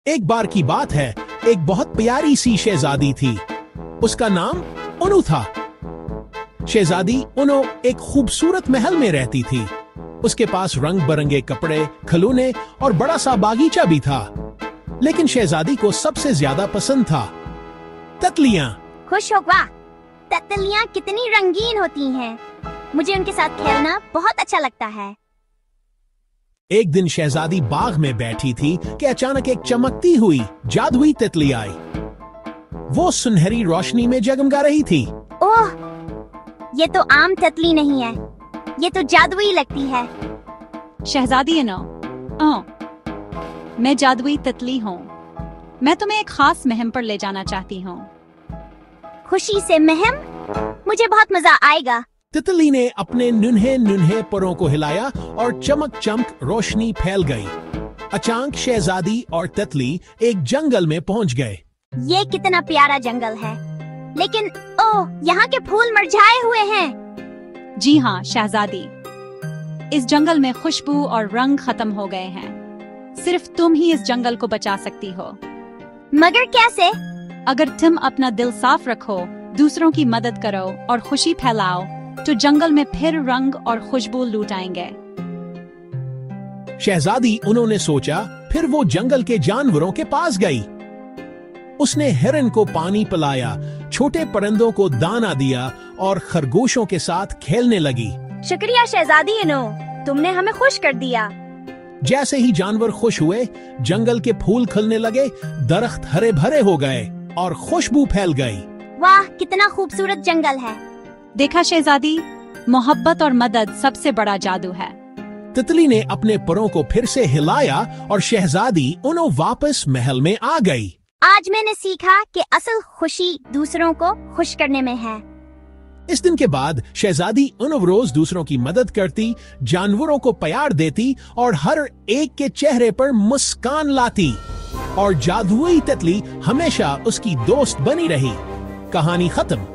एक बार की बात है, एक बहुत प्यारी सी शहजादी थी। उसका नाम उनु था। शहजादी उनु एक खूबसूरत महल में रहती थी। उसके पास रंग बिरंगे कपड़े, खिलौने और बड़ा सा बागीचा भी था। लेकिन शहजादी को सबसे ज्यादा पसंद था तितलियां। खुश हो वाह, तितलियां कितनी रंगीन होती हैं। मुझे उनके साथ खेलना बहुत अच्छा लगता है। एक दिन शहजादी बाग में बैठी थी कि अचानक एक चमकती हुई जादुई तितली आई। वो सुनहरी रोशनी में जगमगा रही थी। ओह, ये तो आम तितली नहीं है, ये तो जादुई लगती है। शहजादी मैं जादुई तितली हूँ। मैं तुम्हें एक खास मुहिम पर ले जाना चाहती हूँ। खुशी से मुहिम, मुझे बहुत मजा आएगा। तितली ने अपने नुन्हे नुन्हे परों को हिलाया और चमक चमक रोशनी फैल गई। अचानक शहजादी और तितली एक जंगल में पहुंच गए। ये कितना प्यारा जंगल है, लेकिन ओह, यहाँ के फूल मुरझाए हुए हैं। जी हाँ शहजादी, इस जंगल में खुशबू और रंग खत्म हो गए हैं। सिर्फ तुम ही इस जंगल को बचा सकती हो। मगर कैसे? अगर तुम अपना दिल साफ रखो, दूसरों की मदद करो और खुशी फैलाओ, तो जंगल में फिर रंग और खुशबू लूट आएंगे। शहजादी उन्होंने सोचा। फिर वो जंगल के जानवरों के पास गई। उसने हिरन को पानी पिलाया, छोटे परिंदों को दाना दिया और खरगोशों के साथ खेलने लगी। शुक्रिया शहजादी इनो, तुमने हमें खुश कर दिया। जैसे ही जानवर खुश हुए, जंगल के फूल खिलने लगे, दरख्त हरे भरे हो गए और खुशबू फैल गई। वाह, कितना खूबसूरत जंगल है। देखा शहजादी, मोहब्बत और मदद सबसे बड़ा जादू है। तितली ने अपने परों को फिर से हिलाया और शहजादी उन्हें वापस महल में आ गई। आज मैंने सीखा कि असल खुशी दूसरों को खुश करने में है। इस दिन के बाद शहजादी उन्हें रोज दूसरों की मदद करती, जानवरों को प्यार देती और हर एक के चेहरे पर मुस्कान लाती। और जादुई तितली हमेशा उसकी दोस्त बनी रही। कहानी खत्म।